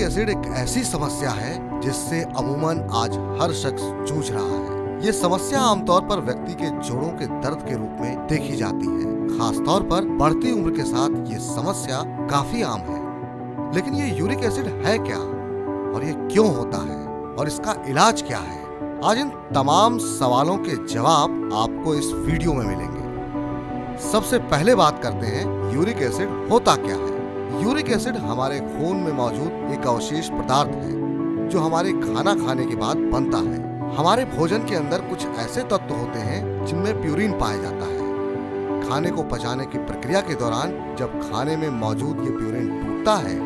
Acid एक ऐसी समस्या है जिससे अमूमन आज हर शख्स जूझ रहा है। ये समस्या आमतौर पर व्यक्ति के जोड़ों के दर्द के रूप में देखी जाती है। खास तौर पर बढ़ती उम्र के साथ ये समस्या काफी आम है। लेकिन ये यूरिक एसिड है क्या और ये क्यों होता है और इसका इलाज क्या है? आज इन तमाम सवालों के जवाब आपको इस वीडियो में मिलेंगे। सबसे पहले बात करते हैं यूरिक एसिड होता क्या है। यूरिक एसिड हमारे खून में मौजूद एक अवशेष पदार्थ है जो हमारे खाना खाने के बाद बनता है। हमारे भोजन के अंदर कुछ ऐसे तत्व होते हैं जिनमें प्यूरिन पाया जाता है। खाने को पचाने की प्रक्रिया के दौरान जब खाने में मौजूद ये प्यूरिन टूटता है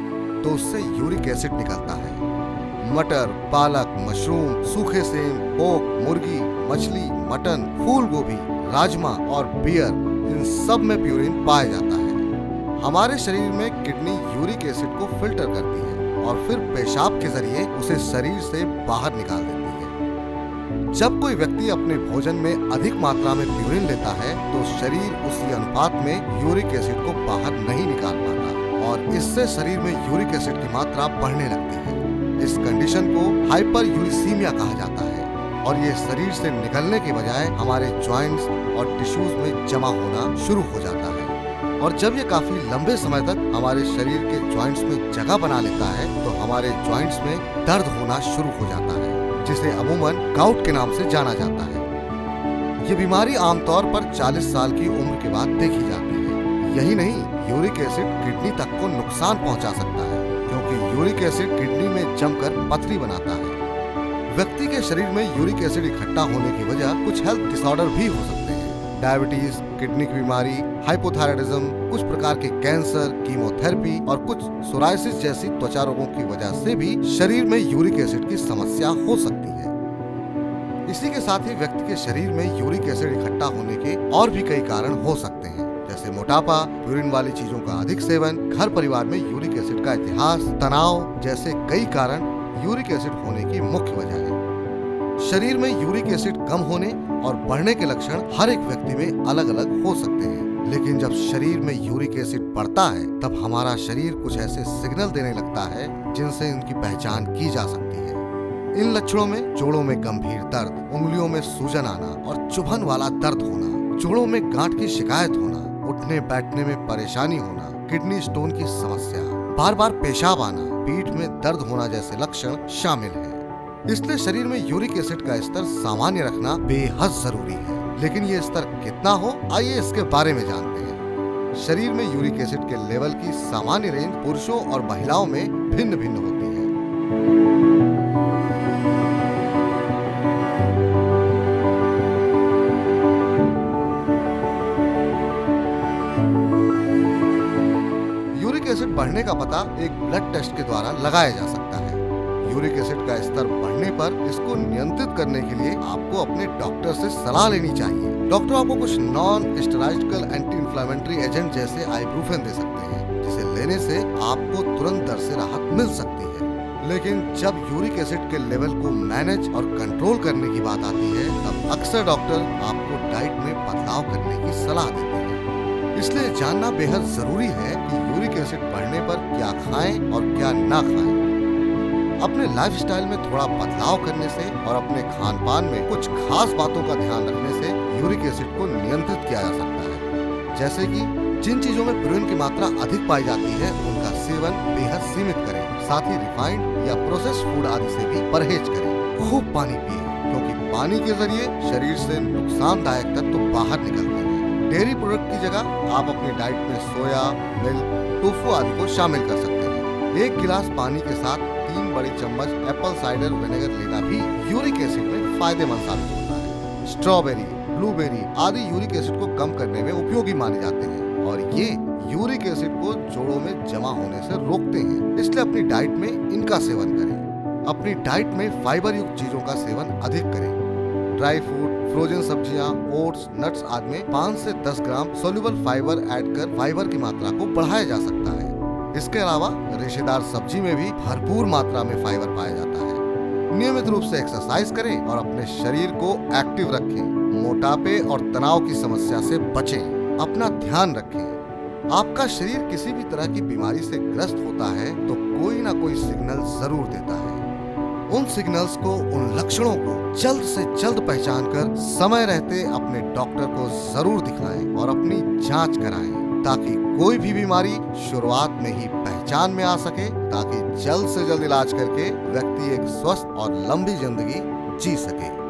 तो उससे यूरिक एसिड निकलता है। मटर, पालक, मशरूम, सूखे सेम, पोर्क, मुर्गी, मछली, मटन, फूल गोभी, राजमा और बियर, इन सब में प्यूरिन पाया जाता है। हमारे शरीर में किडनी यूरिक एसिड को फिल्टर करती है और फिर पेशाब के जरिए उसे शरीर से बाहर निकाल देती है। जब कोई व्यक्ति अपने भोजन में अधिक मात्रा में प्यूरिन लेता है तो शरीर उसी अनुपात में यूरिक एसिड को बाहर नहीं निकाल पाता और इससे शरीर में यूरिक एसिड की मात्रा बढ़ने लगती है। इस कंडीशन को हाइपर यूरिसीमिया कहा जाता है और ये शरीर से निकलने के बजाय हमारे जॉइंट्स और टिश्यूज में जमा होना शुरू हो जाता है। और जब ये काफी लंबे समय तक हमारे शरीर के जॉइंट्स में जगह बना लेता है तो हमारे जॉइंट्स में दर्द होना शुरू हो जाता है, जिसे अमूमन गाउट के नाम से जाना जाता है। ये बीमारी आमतौर पर 40 साल की उम्र के बाद देखी जाती है। यही नहीं, यूरिक एसिड किडनी तक को नुकसान पहुंचा सकता है क्योंकि यूरिक एसिड किडनी में जमकर पथरी बनाता है। व्यक्ति के शरीर में यूरिक एसिड इकट्ठा होने की वजह कुछ हेल्थ डिसऑर्डर भी हो सकते हैं। डायबिटीज, किडनी की बीमारी, हाइपोथायराइडिज्म, कुछ प्रकार के कैंसर, कीमोथेरेपी और कुछ सोराइसिस जैसी त्वचा रोगों की वजह से भी शरीर में यूरिक एसिड की समस्या हो सकती है। इसी के साथ ही व्यक्ति के शरीर में यूरिक एसिड इकट्ठा होने के और भी कई कारण हो सकते हैं, जैसे मोटापा, प्यूरिन वाली चीजों का अधिक सेवन, घर परिवार में यूरिक एसिड का इतिहास, तनाव जैसे कई कारण यूरिक एसिड होने की मुख्य वजह है। शरीर में यूरिक एसिड कम होने और बढ़ने के लक्षण हर एक व्यक्ति में अलग अलग हो सकते हैं, लेकिन जब शरीर में यूरिक एसिड बढ़ता है तब हमारा शरीर कुछ ऐसे सिग्नल देने लगता है जिनसे इनकी पहचान की जा सकती है। इन लक्षणों में जोड़ों में गंभीर दर्द, उंगलियों में सूजन आना और चुभन वाला दर्द होना, जोड़ों में गांठ की शिकायत होना, उठने बैठने में परेशानी होना, किडनी स्टोन की समस्या, बार बार पेशाब आना, पीठ में दर्द होना जैसे लक्षण शामिल है। इसलिए शरीर में यूरिक एसिड का स्तर सामान्य रखना बेहद जरूरी है। लेकिन ये स्तर कितना हो, आइए इसके बारे में जानते हैं। शरीर में यूरिक एसिड के लेवल की सामान्य रेंज पुरुषों और महिलाओं में भिन्न भिन्न होती है। यूरिक एसिड बढ़ने का पता एक ब्लड टेस्ट के द्वारा लगाया जा सकता है। यूरिक एसिड का स्तर बढ़ने पर इसको नियंत्रित करने के लिए आपको अपने डॉक्टर से सलाह लेनी चाहिए। डॉक्टर आपको कुछ non steroidal anti inflammatory agent जैसे आइब्रूफेन दे सकते हैं, जिसे लेने से आपको तुरंत दर्द से राहत मिल सकती है। लेकिन जब यूरिक एसिड के लेवल को मैनेज और कंट्रोल करने की बात आती है तब अक्सर डॉक्टर आपको डाइट में बदलाव करने की सलाह देते हैं। इसलिए जानना बेहद जरूरी है कि यूरिक एसिड बढ़ने पर क्या खाएं और क्या ना खाएं। अपने लाइफस्टाइल में थोड़ा बदलाव करने से और अपने खान पान में कुछ खास बातों का ध्यान रखने से यूरिक एसिड को नियंत्रित किया जा सकता है। जैसे कि जिन चीजों में प्यूरिन की मात्रा अधिक पाई जाती है उनका सेवन बेहद सीमित करें। साथ ही रिफाइंड या प्रोसेस्ड फूड आदि से भी परहेज करें। खूब पानी पिए क्योंकि पानी के जरिए शरीर से नुकसानदायक तत्व बाहर निकलते हैं। डेयरी प्रोडक्ट की जगह आप अपनी डाइट में सोया, मिल्क, टोफू आदि को शामिल कर सकते हैं। एक गिलास पानी के साथ 3 बड़ी चम्मच एप्पल साइडर विनेगर लेना भी यूरिक एसिड में फायदेमंद साबित होता है। स्ट्रॉबेरी, ब्लूबेरी आदि यूरिक एसिड को कम करने में उपयोगी माने जाते हैं और ये यूरिक एसिड को जोड़ों में जमा होने से रोकते हैं। इसलिए अपनी डाइट में इनका सेवन करें। अपनी डाइट में फाइबर युक्त चीजों का सेवन अधिक करें। ड्राई फ्रूट, फ्रोजन सब्जियां, ओट्स, नट्स आदि में 5 से 10 ग्राम सोल्यूबल फाइबर ऐड कर फाइबर की मात्रा को बढ़ाया जा सकता है। इसके अलावा रेशेदार सब्जी में भी भरपूर मात्रा में फाइबर पाया जाता है। नियमित रूप से एक्सरसाइज करें और अपने शरीर को एक्टिव रखें। मोटापे और तनाव की समस्या से बचें। अपना ध्यान रखें। आपका शरीर किसी भी तरह की बीमारी से ग्रस्त होता है तो कोई ना कोई सिग्नल जरूर देता है। उन सिग्नल्स को, उन लक्षणों को जल्द से जल्द पहचान कर समय रहते अपने डॉक्टर को जरूर दिखाएं और अपनी जांच कराएं, ताकि कोई भी बीमारी शुरुआत में ही पहचान में आ सके, ताकि जल्द से जल्द इलाज करके व्यक्ति एक स्वस्थ और लंबी जिंदगी जी सके।